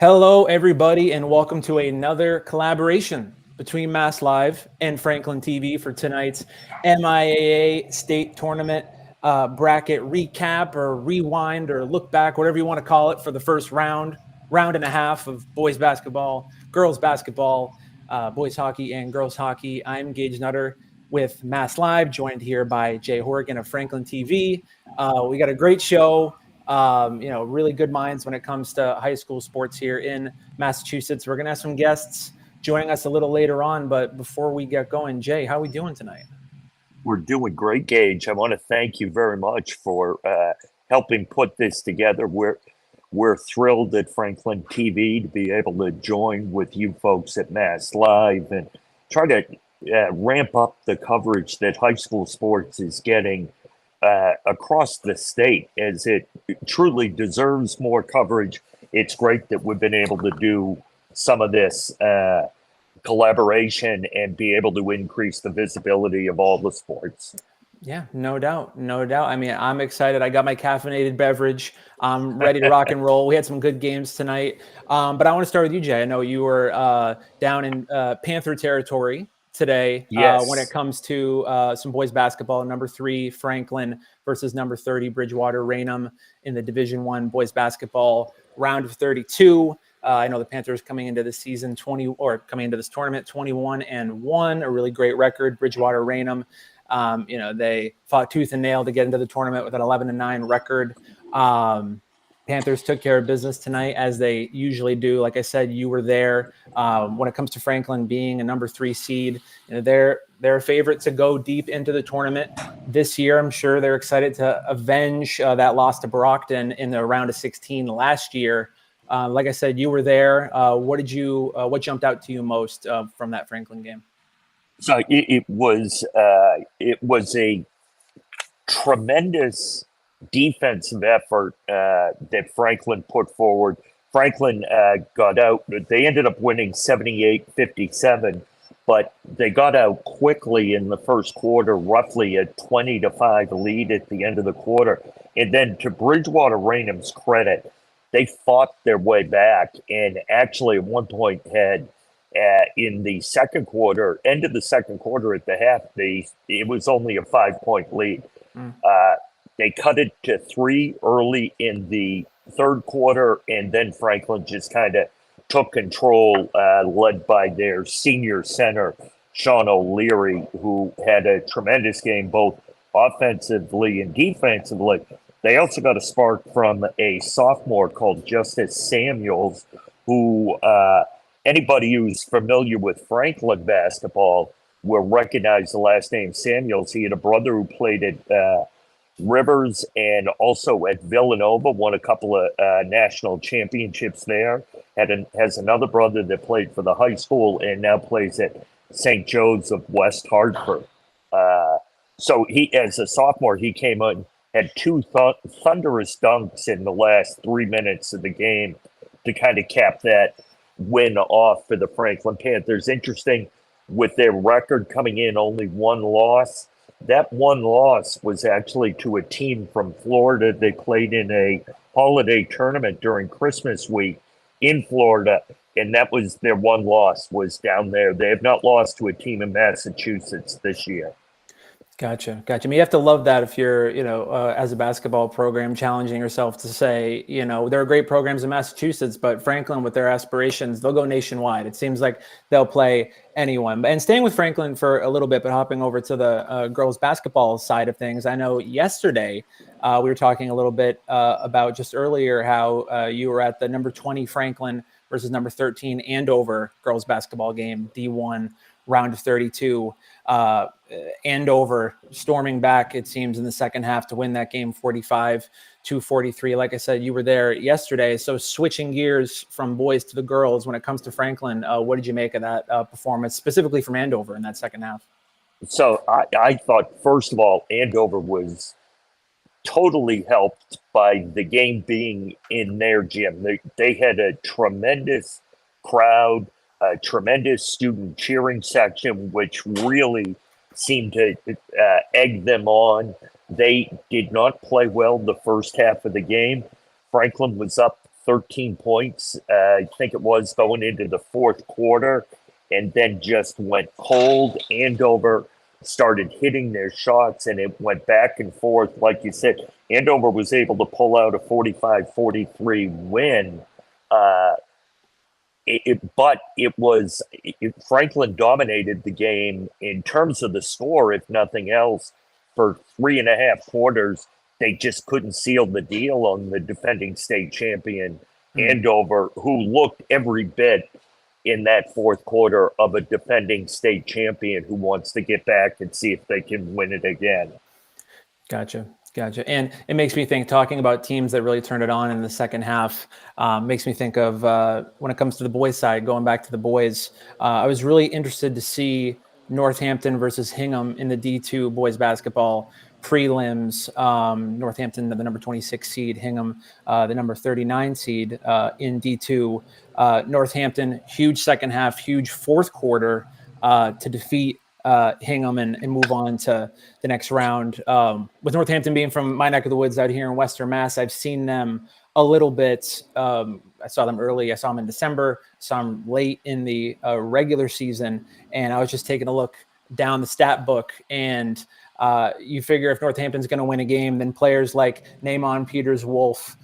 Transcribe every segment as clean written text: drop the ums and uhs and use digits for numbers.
Hello, everybody, and welcome to another collaboration between MassLive and Franklin TV for tonight's MIAA State Tournament bracket recap or rewind or look back, whatever you want to call it, for the first round and a half of boys basketball, girls basketball, boys hockey, and girls hockey. I'm Gage Nutter with MassLive, joined here by Jay Horrigan of Franklin TV. We got a great show. Really good minds when it comes to high school sports here in Massachusetts. We're going to have some guests joining us a little later on, but before we get going, Jay, how are we doing tonight? We're doing great, Gage. I want to thank you very much for helping put this together. We're thrilled at Franklin TV to be able to join with you folks at MassLive and try to ramp up the coverage that high school sports is getting across the state, as it truly deserves more coverage. It's great that we've been able to do some of this collaboration and be able to increase the visibility of all the sports. Yeah, no doubt. I mean, I'm excited. I got my caffeinated beverage. I'm ready to rock and roll. We had some good games tonight. But I want to start with you, Jay. I know you were down in Panther territory today. Yes. When it comes to some boys basketball. Number 3 Franklin versus number 30 Bridgewater Raynham in the Division I boys basketball round of 32. I know the Panthers coming into this season coming into this tournament 21-1, a really great record. Bridgewater Raynham, they fought tooth and nail to get into the tournament with an 11-9 record. Panthers took care of business tonight, as they usually do. Like I said, you were there. When it comes to Franklin being a number 3 seed, they're a favorite to go deep into the tournament this year. I'm sure they're excited to avenge that loss to Brockton in the round of 16 last year. Like I said, you were there. What jumped out to you most from that Franklin game? So it was a tremendous defensive effort that Franklin put forward. Franklin got out. They ended up winning 78-57, but they got out quickly in the first quarter, roughly a 20-5 lead at the end of the quarter. And then, to Bridgewater Raynham's credit, they fought their way back and actually at one point had in the second quarter, end of the second quarter at the half, it was only a 5-point lead. They cut it to 3 early in the third quarter, and then Franklin just kind of took control, led by their senior center, Sean O'Leary, who had a tremendous game both offensively and defensively. They also got a spark from a sophomore called Justice Samuels, who anybody who's familiar with Franklin basketball will recognize the last name Samuels. He had a brother who played at Rivers and also at Villanova, won a couple of national championships there. Has another brother that played for the high school and now plays at St. Joe's of West Hartford. So he, as a sophomore, he came on, had 2 thunderous dunks in the last 3 minutes of the game to kind of cap that win off for the Franklin Panthers. Interesting, with their record coming in only 1 loss. That 1 loss was actually to a team from Florida. They played in a holiday tournament during Christmas week in Florida, and that was their 1 loss, was down there. They have not lost to a team in Massachusetts this year. Gotcha. I mean, you have to love that if you're, as a basketball program, challenging yourself to say, there are great programs in Massachusetts, but Franklin, with their aspirations, they'll go nationwide. It seems like they'll play anyone. And staying with Franklin for a little bit, but hopping over to the girls basketball side of things, I know yesterday we were talking a little bit about just earlier how you were at the number 20 Franklin versus number 13 Andover girls basketball game, D1 round of 32. Andover storming back, it seems, in the second half to win that game 45-43. Like I said, you were there yesterday. So switching gears from boys to the girls, when it comes to Franklin, what did you make of that performance, specifically from Andover in that second half? So I thought, first of all, Andover was totally helped by the game being in their gym. They had a tremendous crowd, a tremendous student cheering section, which really seemed to egg them on. They did not play well the first half of the game. Franklin was up 13 points, I think it was, going into the fourth quarter, and then just went cold. Andover started hitting their shots, and it went back and forth. Like you said, Andover was able to pull out a 45-43 win. But Franklin dominated the game in terms of the score, if nothing else, for 3.5 quarters. They just couldn't seal the deal on the defending state champion Andover, who looked every bit in that fourth quarter of a defending state champion who wants to get back and see if they can win it again. Gotcha. And it makes me think, talking about teams that really turned it on in the second half, makes me think of when it comes to the boys side, going back to the boys, I was really interested to see Northampton versus Hingham in the D2 boys basketball prelims. Northampton, the number 26 seed, Hingham, the number 39 seed in D2. Northampton, huge second half, huge fourth quarter to defeat Hingham and move on to the next round. With Northampton being from my neck of the woods out here in Western Mass, I've seen them a little bit. I saw them early. I saw them in December, saw them late in the regular season, and I was just taking a look down the stat book, and you figure if Northampton's going to win a game, then players like Naaman Peters-Wolf,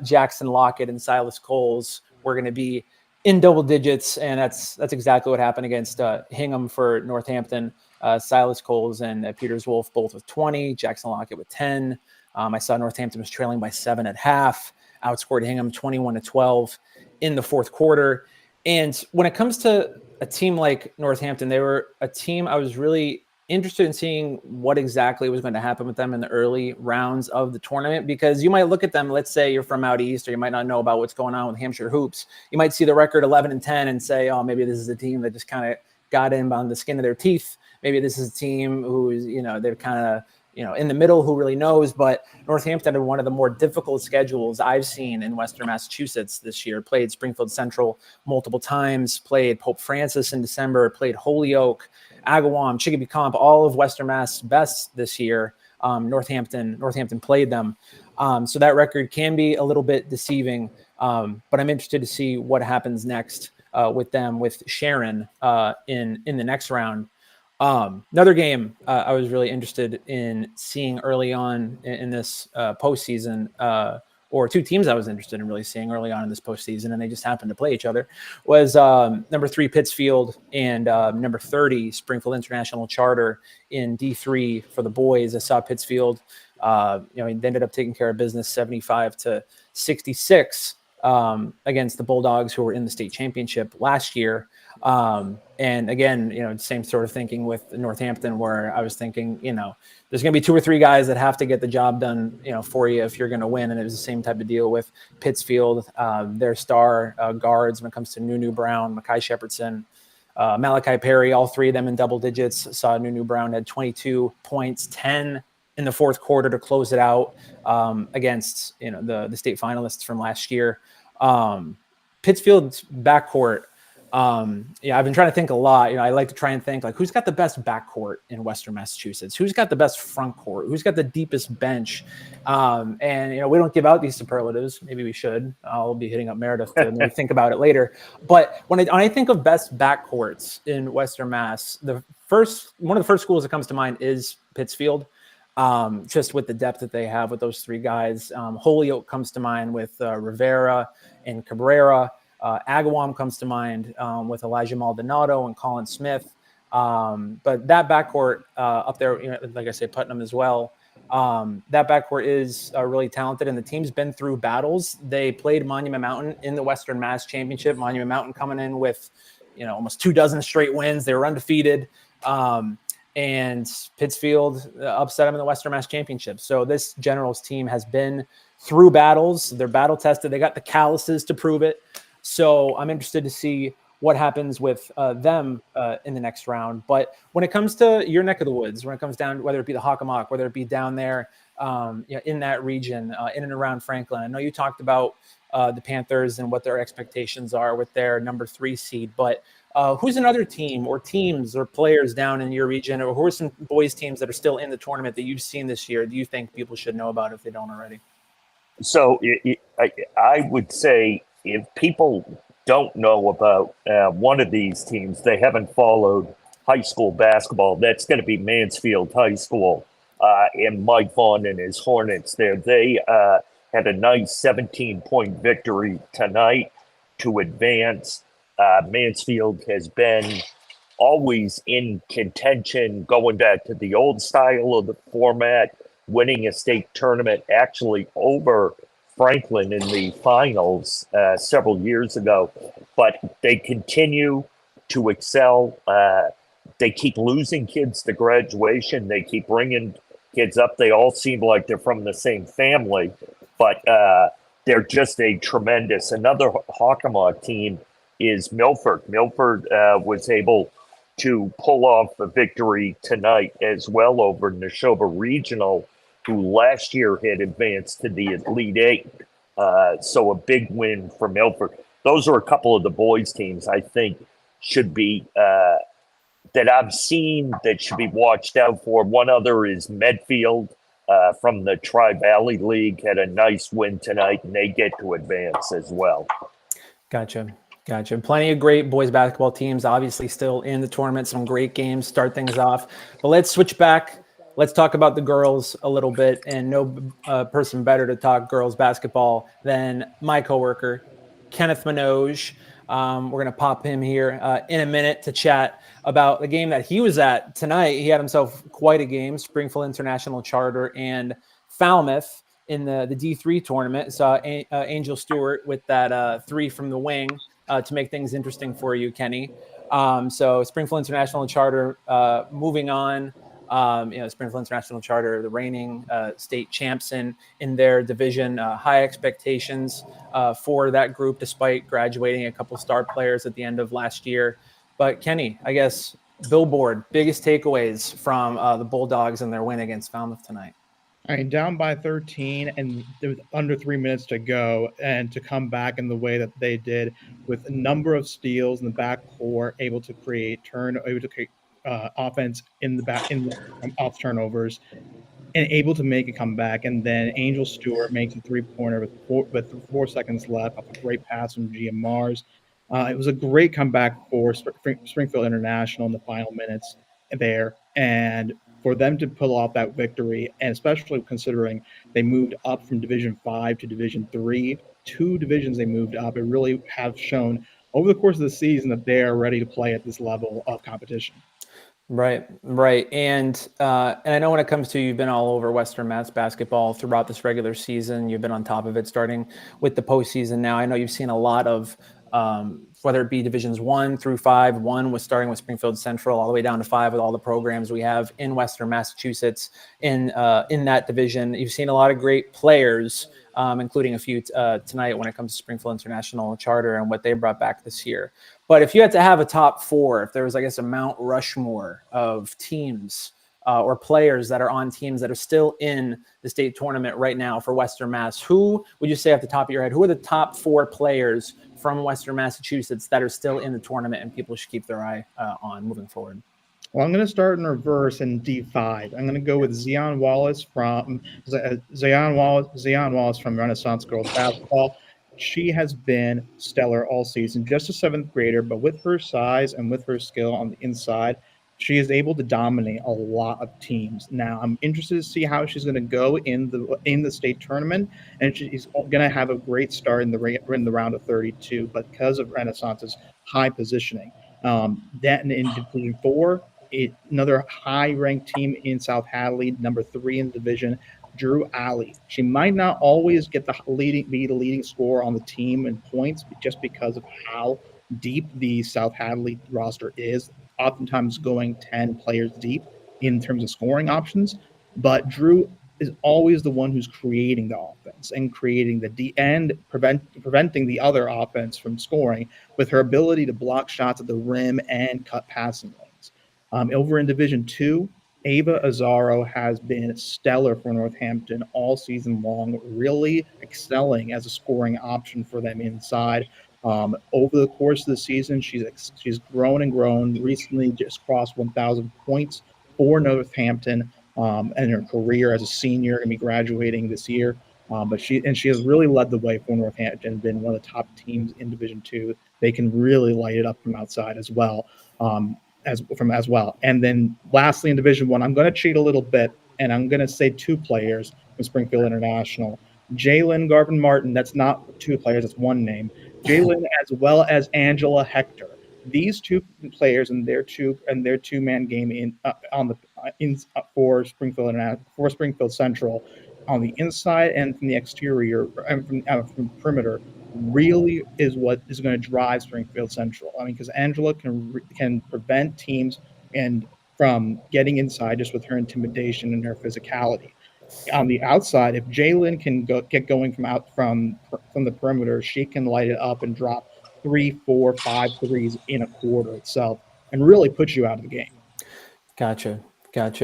Jackson Lockett, and Silas Coles were going to be in double digits, and that's exactly what happened against Hingham for Northampton. Silas Coles and Peters-Wolf both with 20, Jackson Lockett with 10. I saw Northampton was trailing by 7 at half, outscored Hingham 21-12 in the fourth quarter. And when it comes to a team like Northampton, they were a team I was really interested in seeing what exactly was going to happen with them in the early rounds of the tournament, because you might look at them, let's say you're from out east, or you might not know about what's going on with Hampshire hoops. You might see the record 11-10 and say, oh, maybe this is a team that just kind of got in on the skin of their teeth. Maybe this is a team who's, they're kind of, in the middle, who really knows. But Northampton had one of the more difficult schedules I've seen in Western Massachusetts this year. Played Springfield Central multiple times, played Pope Francis in December, played Holyoke, Agawam, Chicopee Comp, all of Western Mass best this year. Northampton played them. So that record can be a little bit deceiving, but I'm interested to see what happens next with them, with Sharon in the next round. Another game I was really interested in seeing early on in this postseason, or two teams I was interested in really seeing early on in this postseason, and they just happened to play each other, was number 3 Pittsfield and number 30 Springfield International Charter in D3 for the boys. I saw Pittsfield, they ended up taking care of business 75-66 against the Bulldogs, who were in the state championship last year. And again, same sort of thinking with Northampton, where I was thinking, there's going to be 2 or 3 guys that have to get the job done, for you if you're going to win. And it was the same type of deal with Pittsfield. Their star guards, when it comes to Nunu Brown, Makai Shepherdson, Malachi Perry, all 3 of them in double digits. Saw Nunu Brown had 22 points, 10 in the fourth quarter to close it out against, the state finalists from last year. Pittsfield's backcourt. I've been trying to think a lot. I like to try and think, like, who's got the best backcourt in Western Massachusetts? Who's got the best front court? Who's got the deepest bench? And we don't give out these superlatives. Maybe we should. I'll be hitting up Meredith to maybe think about it later. But when I think of best backcourts in Western Mass, one of the first schools that comes to mind is Pittsfield. Just with the depth that they have with those 3 guys. Holyoke comes to mind with Rivera and Cabrera. Agawam comes to mind with Elijah Maldonado and Colin Smith. But that backcourt up there, like I say, Putnam as well, that backcourt is really talented, and the team's been through battles. They played Monument Mountain in the Western Mass Championship. Monument Mountain coming in with, almost 24 straight wins. They were undefeated. And Pittsfield upset them in the Western Mass Championship. So this Generals team has been through battles. They're battle tested. They got the calluses to prove it. So I'm interested to see what happens with them in the next round. But when it comes to your neck of the woods, when it comes down, whether it be the Hockomock, whether it be down there in that region, in and around Franklin, I know you talked about the Panthers and what their expectations are with their number 3 seed, but who's another team or teams or players down in your region, or who are some boys teams that are still in the tournament that you've seen this year, do you think people should know about if they don't already? So I would say if people don't know about one of these teams, they haven't followed high school basketball. That's going to be Mansfield High School and Mike Vaughn and his Hornets there. They had a nice 17-point victory tonight to advance. Mansfield has been always in contention, going back to the old style of the format, winning a state tournament actually over Franklin in the finals several years ago. But they continue to excel. They keep losing kids to graduation. They keep bringing kids up. They all seem like they're from the same family, but they're just a tremendous. Another Hockomock team is Milford. Milford was able to pull off a victory tonight as well over Neshoba Regional, who last year had advanced to the Elite Eight. So a big win for Milford. Those are a couple of the boys' teams I think should be that I've seen that should be watched out for. One other is Medfield from the Tri Valley League, had a nice win tonight, and they get to advance as well. Gotcha. Plenty of great boys basketball teams, obviously still in the tournament. Some great games start things off. But let's switch back. Let's talk about the girls a little bit. And no person better to talk girls basketball than my coworker, Kenneth Minogue. We're going to pop him here in a minute to chat about the game that he was at tonight. He had himself quite a game, Springfield International Charter and Falmouth in the D3 tournament. Saw Angel Stewart with that three from the wing to make things interesting for you, Kenny. So Springfield International Charter moving on. Springfield International Charter, the reigning state champs in their division, high expectations for that group, despite graduating a couple star players at the end of last year. But Kenny, I guess Billboard, biggest takeaways from the Bulldogs and their win against Falmouth tonight. All right, down by 13 and there was under 3 minutes to go, and to come back in the way that they did with a number of steals in the backcourt, able to create offense in the back off turnovers, and able to make a comeback. And then Angel Stewart makes a 3-pointer with 4 seconds left off a great pass from Gia Mars. It was a great comeback for Springfield International in the final minutes there, and for them to pull off that victory, and especially considering they moved up from Division 5 to Division 3, 2 divisions they moved up, it really have shown over the course of the season that they are ready to play at this level of competition. Right. And I know when it comes to, you've been all over Western Mass basketball throughout this regular season. You've been on top of it, starting with the postseason now. I know you've seen a lot of, whether it be divisions 1 through 5, 1 was starting with Springfield Central all the way down to 5 with all the programs we have in Western Massachusetts in that division. You've seen a lot of great players, including a few tonight when it comes to Springfield International Charter and what they brought back this year. But if you had to have a top 4, if there was, I guess, a Mount Rushmore of teams or players that are on teams that are still in the state tournament right now for Western Mass, who would you say off the top of your head, who are the top 4 players from Western Massachusetts that are still in the tournament and people should keep their eye on moving forward? Well, I'm going to start in reverse in D5. I'm going to go with Zion Wallace from Renaissance Girls Basketball. She has been stellar all season, just a 7th grader, but with her size and with her skill on the inside, she is able to dominate a lot of teams. Now, I'm interested to see how she's going to go in the state tournament, and she's going to have a great start in the round of 32, but because of Renaissance's high positioning. That in Division 4, another high-ranked team in South Hadley, number 3 in the division, Drew Alley. She might not always get be the leading scorer on the team in points just because of how deep the South Hadley roster is, oftentimes going 10 players deep in terms of scoring options. But Drew is always the one who's creating the offense and creating preventing the other offense from scoring with her ability to block shots at the rim and cut passing lanes. Over in Division 2, Ava Azaro has been stellar for Northampton all season long, really excelling as a scoring option for them inside. Over the course of the season, she's grown and grown. Recently, just crossed 1,000 points for Northampton in her career as a senior, going to be graduating this year. But she has really led the way for Northampton, been one of the top teams in Division Two. They can really light it up from outside as well, as well. And then lastly, in Division One, I'm going to cheat a little bit, and I'm going to say two players from Springfield International: Jalen Garvin Martin. That's not two players; that's one name. Jalen, as well as Angela Hector. These two players and their two-man game for Springfield Central on the inside and from the exterior and from perimeter really is what is going to drive Springfield Central. I mean, because Angela can prevent teams and from getting inside just with her intimidation and her physicality. On the outside, if Jalen can get going from the perimeter, she can light it up and drop 3, 4, 5 threes in a quarter itself and really put you out of the game. Gotcha.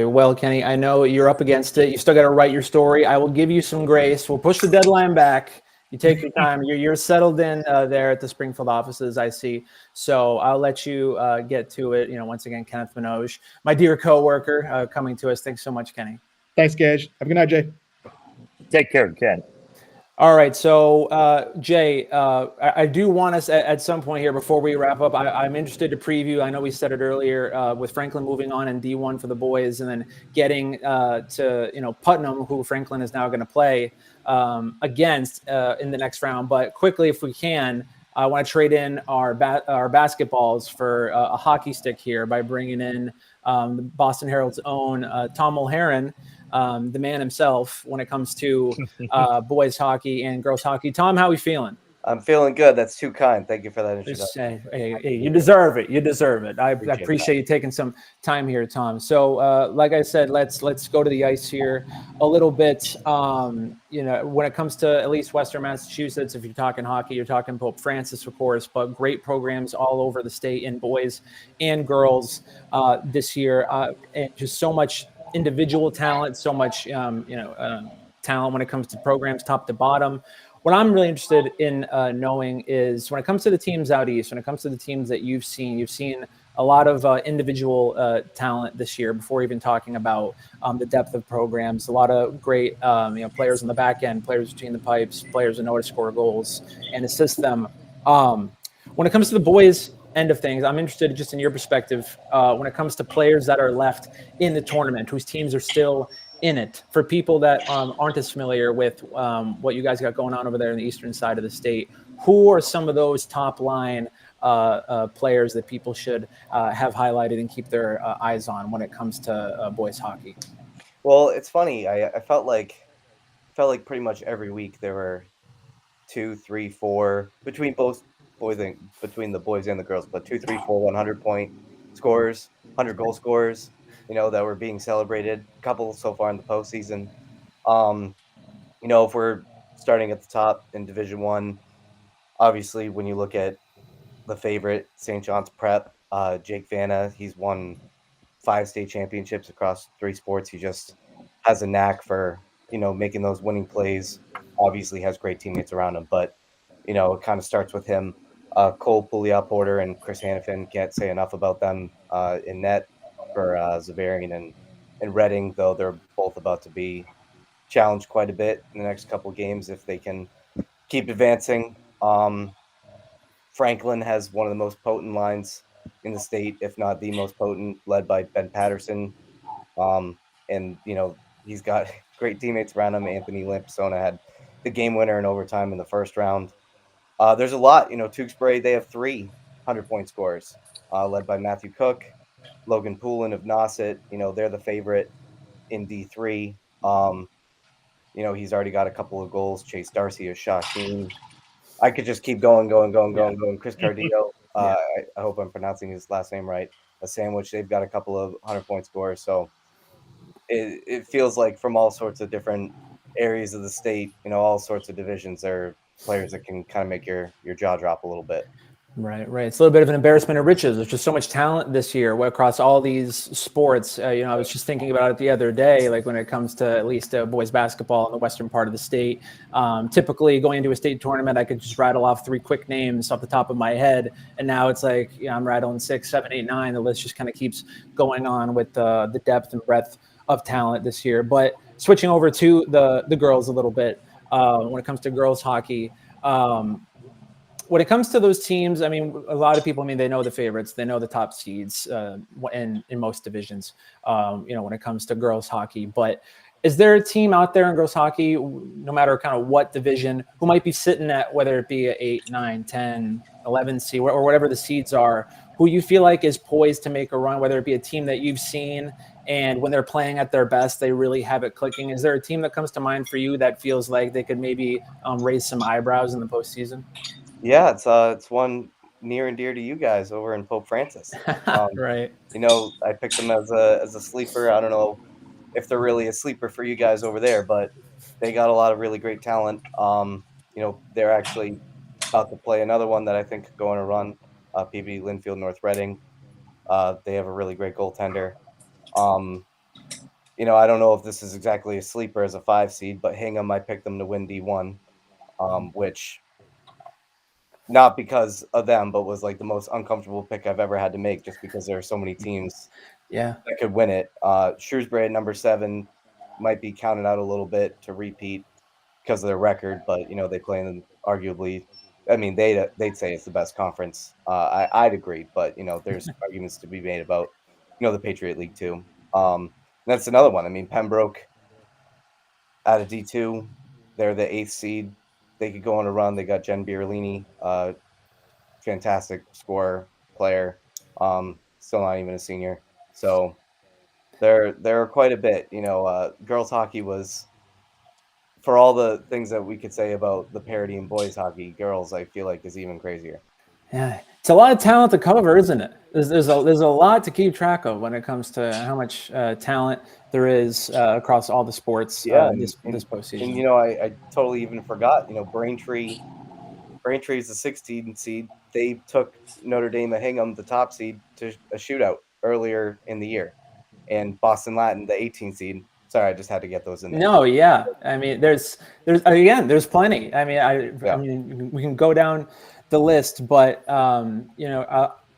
Well, Kenny, I know you're up against it. You still got to write your story. I will give you some grace. We'll push the deadline back. You take your time. You're settled in there at the Springfield offices, I see. So I'll let you get to it. Once again, Kenneth Minogue, my dear coworker, coming to us. Thanks so much, Kenny. Thanks, Gage. Have a good night, Jay. Take care, Ken. All right. So, Jay, I do want us at some point here before we wrap up, I'm interested to preview. I know we said it earlier with Franklin moving on in D1 for the boys and then getting to, Putnam, who Franklin is now going to play against in the next round. But quickly, if we can, I want to trade in our basketballs for a hockey stick here by bringing in the Boston Herald's own Tom Mulheron, the man himself when it comes to boys hockey and girls hockey. Tom, how are we feeling? I'm feeling good. That's too kind. Thank you for that introduction. Hey, you deserve it. You deserve it. I appreciate you taking some time here, Tom. So, like I said, let's go to the ice here a little bit. When it comes to at least Western Massachusetts, if you're talking hockey, you're talking Pope Francis, of course, but great programs all over the state in boys and girls this year, and just so much individual talent, so much talent when it comes to programs top to bottom. What I'm really interested in knowing is when it comes to the teams out east, when it comes to the teams that you've seen a lot of individual talent this year before even talking about the depth of programs, a lot of great players on the back end, players between the pipes, players that know how to score goals and assist them. When it comes to the boys end of things, I'm interested just in your perspective when it comes to players that are left in the tournament, whose teams are still in it. For people that aren't as familiar with what you guys got going on over there in the eastern side of the state, who are some of those top line players that people should have highlighted and keep their eyes on when it comes to boys hockey? Well, it's funny. I felt like pretty much every week there were 2, 3, 4 between the boys and the girls, but 2, 3, 4 100-point scorers, 100 goal scorers, that were being celebrated. A couple so far in the postseason. If we're starting at the top in Division One, obviously when you look at the favorite, St. John's Prep, Jake Vanna, he's won 5 state championships across 3 sports. He just has a knack for, making those winning plays. Obviously has great teammates around him, but, it kind of starts with him. Cole Pouliot-Porter and Chris Hannafin, can't say enough about them in net for Zavarian and Reading, though they're both about to be challenged quite a bit in the next couple games if they can keep advancing. Franklin has one of the most potent lines in the state, if not the most potent, led by Ben Patterson. And, he's got great teammates around him. Anthony Lampisona had the game winner in overtime in the first round. There's a lot. Tewksbury, they have 3 100-point scorers, led by Matthew Cook, Logan Poulin of Nauset. They're the favorite in D3. He's already got a couple of goals. Chase Darcy of Shawsheen. I could just keep going. Chris Cardillo, I hope I'm pronouncing his last name right. A Sandwich, they've got a couple of 100-point scores. So it feels like from all sorts of different areas of the state, all sorts of divisions, there are players that can kind of make your jaw drop a little bit. Right. It's a little bit of an embarrassment of riches. There's just so much talent this year across all these sports. I was just thinking about it the other day, like when it comes to at least boys basketball in the western part of the state. Typically going into a state tournament, I could just rattle off 3 quick names off the top of my head. And now it's like, I'm rattling 6, 7, 8, 9. The list just kind of keeps going on with the depth and breadth of talent this year. But switching over to the girls a little bit, when it comes to girls hockey. When it comes to those teams, I mean, a lot of people, I mean, they know the favorites, they know the top seeds in most divisions, when it comes to girls hockey. But is there a team out there in girls hockey, no matter kind of what division, who might be sitting at, whether it be a 8, 9, 10, 11 seed, or whatever the seeds are, who you feel like is poised to make a run, whether it be a team that you've seen and when they're playing at their best, they really have it clicking? Is there a team that comes to mind for you that feels like they could maybe raise some eyebrows in the postseason? Yeah, it's one near and dear to you guys over in Pope Francis. Right. I picked them as a sleeper. I don't know if they're really a sleeper for you guys over there, but they got a lot of really great talent. They're actually about to play another one that I think could go on a run. PB Linfield North Reading. They have a really great goaltender. I don't know if this is exactly a sleeper as a 5 seed, but Hingham, I picked them to win D1, which not because of them, but was like the most uncomfortable pick I've ever had to make, just because there are so many teams Yeah. that could win it. Shrewsbury at number 7 might be counted out a little bit to repeat because of their record, but they play in arguably. I mean, they'd say it's the best conference. I'd agree, but there's arguments to be made about the Patriot League too. That's another one. I mean, Pembroke out of D2, they're the 8th seed. They could go on a run. They got Jen Birolini, fantastic scorer, player, still not even a senior. So there are quite a bit. Girls hockey was, for all the things that we could say about the parity in boys hockey, girls I feel like is even crazier. Yeah, it's a lot of talent to cover, isn't it? There's a lot to keep track of when it comes to how much talent there is across all the sports. This postseason. And I totally even forgot. Braintree is the 16th seed. They took Notre Dame at Hingham, the top seed, to a shootout earlier in the year, and Boston Latin, the 18th seed. Sorry, I just had to get those in there. No, yeah. I mean, there's plenty. I mean, we can go down the list, but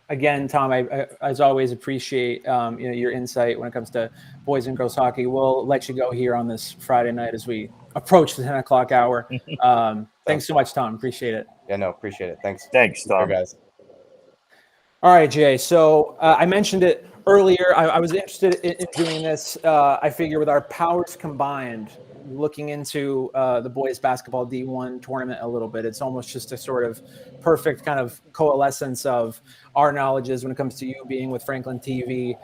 again, Tom, I as always appreciate your insight when it comes to boys and girls hockey. We'll let you go here on this Friday night as we approach the 10 o'clock hour. Thanks so much, Tom. Appreciate it. Yeah, no, appreciate it. Thanks, Tom. Guys. All right, Jay. So I mentioned it earlier. I was interested in doing this. I figure with our powers combined, looking into the boys basketball D1 tournament a little bit, it's almost just a sort of perfect kind of coalescence of our knowledges when it comes to you being with Franklin TV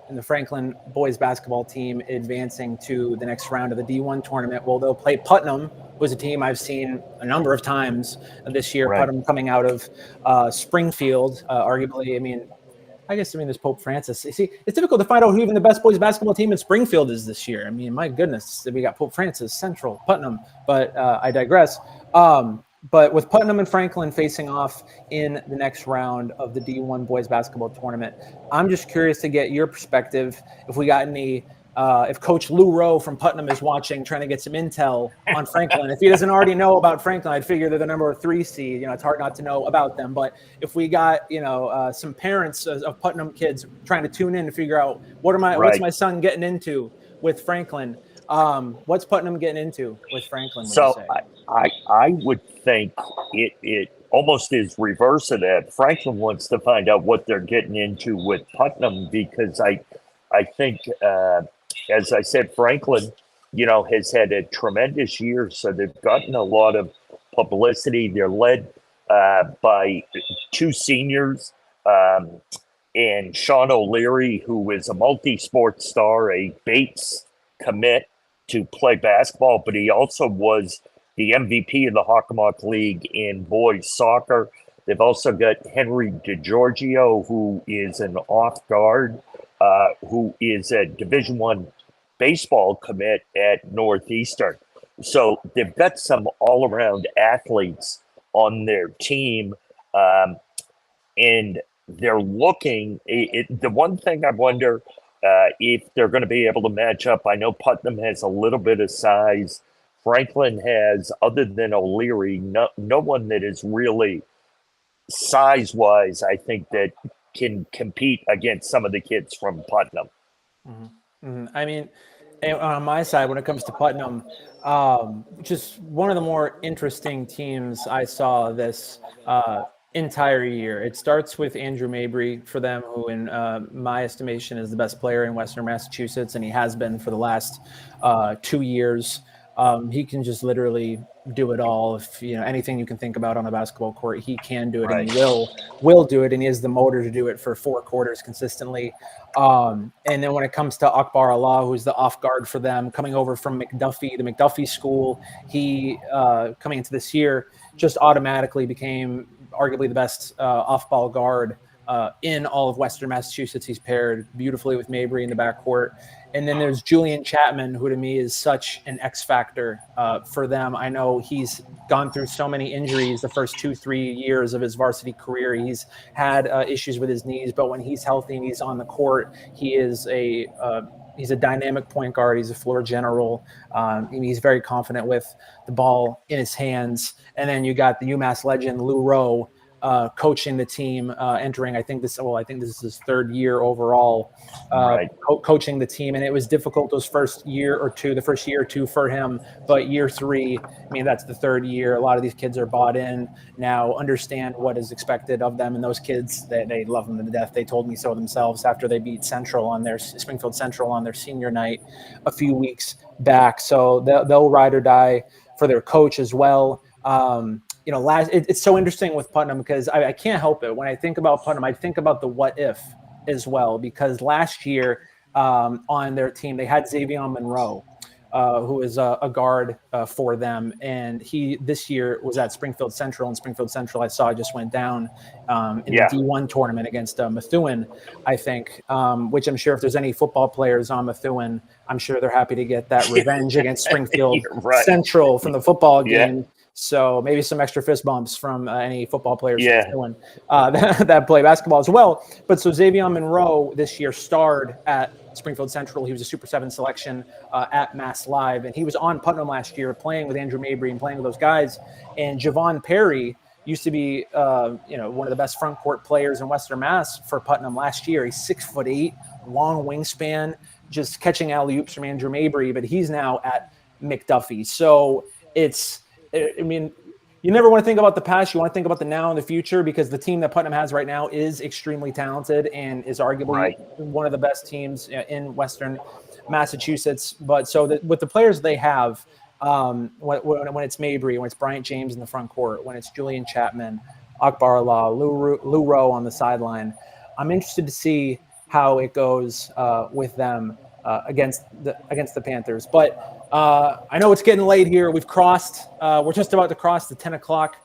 and the Franklin boys basketball team advancing to the next round of the D1 tournament. Well, they'll play Putnam, who's a team I've seen a number of times this year. Right. Putnam coming out of Springfield, arguably. I guess there's Pope Francis. See, it's difficult to find out who even the best boys basketball team in Springfield is this year. I mean, my goodness, we got Pope Francis, Central, Putnam, but I digress. But with Putnam and Franklin facing off in the next round of the D1 boys basketball tournament, I'm just curious to get your perspective. If we got any, if Coach Lou Rowe from Putnam is watching, trying to get some intel on Franklin. If he doesn't already know about Franklin, I'd figure they're the number 3 seed. It's hard not to know about them. But if we got, some parents of Putnam kids trying to tune in to figure out what's my son getting into with Franklin, what's Putnam getting into with Franklin? So I would think it almost is reverse of that. Franklin wants to find out what they're getting into with Putnam, because I think, as I said, Franklin, has had a tremendous year. So they've gotten a lot of publicity. They're led by 2 seniors, and Sean O'Leary, who is a multi-sport star, a Bates commit to play basketball, but he also was the MVP of the Hockomock League in boys soccer. They've also got Henry DiGiorgio, who is an off guard, who is a Division I baseball commit at Northeastern. So they've got some all-around athletes on their team, and they're looking. The one thing I wonder if they're going to be able to match up. I know Putnam has a little bit of size. Franklin has, other than O'Leary, no one that is really size-wise, I think, that can compete against some of the kids from Putnam. Mm-hmm. Mm-hmm. I mean, And on my side, when it comes to Putnam, just one of the more interesting teams I saw this entire year. It starts with Andrew Mabry for them, who in my estimation is the best player in Western Massachusetts, and he has been for the last 2 years. He can just literally do it all. If anything you can think about on a basketball court, he can do it, and he will do it, and he has the motor to do it for 4 quarters consistently. And then when it comes to Akbar Allah, who's the off guard for them, coming over from McDuffie, the McDuffie school, he coming into this year just automatically became arguably the best off-ball guard in all of Western Massachusetts. He's paired beautifully with Mabry in the backcourt. And then there's Julian Chapman, who to me is such an X factor for them. I know he's gone through so many injuries the first 2-3 years of his varsity career. He's had issues with his knees, but when he's healthy and he's on the court, he's a dynamic point guard. He's a floor general. He's very confident with the ball in his hands. And then you got the UMass legend Lou Rowe coaching the team, entering. I think this is his 3rd year overall, coaching the team. And it was difficult the first year or two for him. But year 3, that's the 3rd year. A lot of these kids are bought in now, understand what is expected of them. And those kids, they love them to death. They told me so themselves after they beat Springfield Central on their senior night a few weeks back. So they'll ride or die for their coach as well. It's so interesting with Putnam because I can't help it. When I think about Putnam, I think about the what if as well, because last year on their team, they had Xavier Monroe, who is a guard for them. And he this year was at Springfield Central, and Springfield Central I saw just went down in the D1 tournament against Methuen, I think, which I'm sure if there's any football players on Methuen, I'm sure they're happy to get that revenge against Springfield Central from the football game. So maybe some extra fist bumps from any football players that play basketball as well. But so Xavier Monroe this year starred at Springfield Central. He was a Super 7 selection at MassLive, and he was on Putnam last year playing with Andrew Mabry and playing with those guys. And Javon Perry used to be one of the best front court players in Western Mass for Putnam last year. He's 6'8", long wingspan, just catching alley-oops from Andrew Mabry, but he's now at McDuffie. So you never want to think about the past. You want to think about the now and the future, because the team that Putnam has right now is extremely talented and is arguably one of the best teams in Western Massachusetts. But with the players they have, when it's Mabry, when it's Bryant James in the front court, when it's Julian Chapman, Akbar Allah, Lou Rowe on the sideline, I'm interested to see how it goes with them against the Panthers. But I know it's getting late here. We're just about to cross the 10 o'clock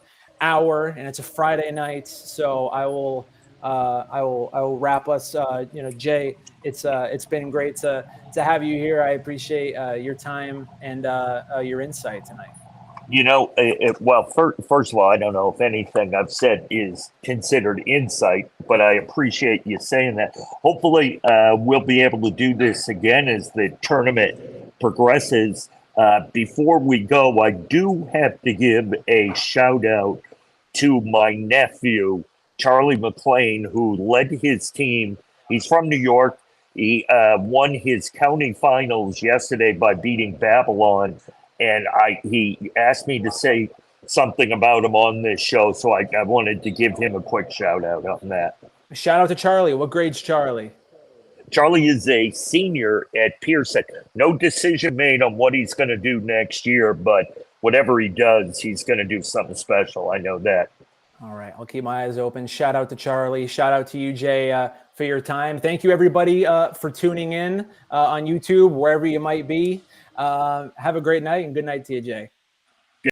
hour, and it's a Friday night. So I will wrap us. Jay, it's been great to have you here. I appreciate your time and your insight tonight. First of all, I don't know if anything I've said is considered insight, but I appreciate you saying that. Hopefully, we'll be able to do this again as the tournament progresses. Before we go, I do have to give a shout out to my nephew, Charlie McLean, who led his team. He's from New York. He won his county finals yesterday by beating Babylon. And he asked me to say something about him on this show, so I wanted to give him a quick shout out on that. Shout out to Charlie. What grade's Charlie? Charlie is a senior at Pearson. No decision made on what he's going to do next year, but whatever he does, he's going to do something special. I know that. All right. I'll keep my eyes open. Shout out to Charlie. Shout out to you, Jay, for your time. Thank you, everybody, for tuning in on YouTube, wherever you might be. Have a great night, and good night to you, Jay.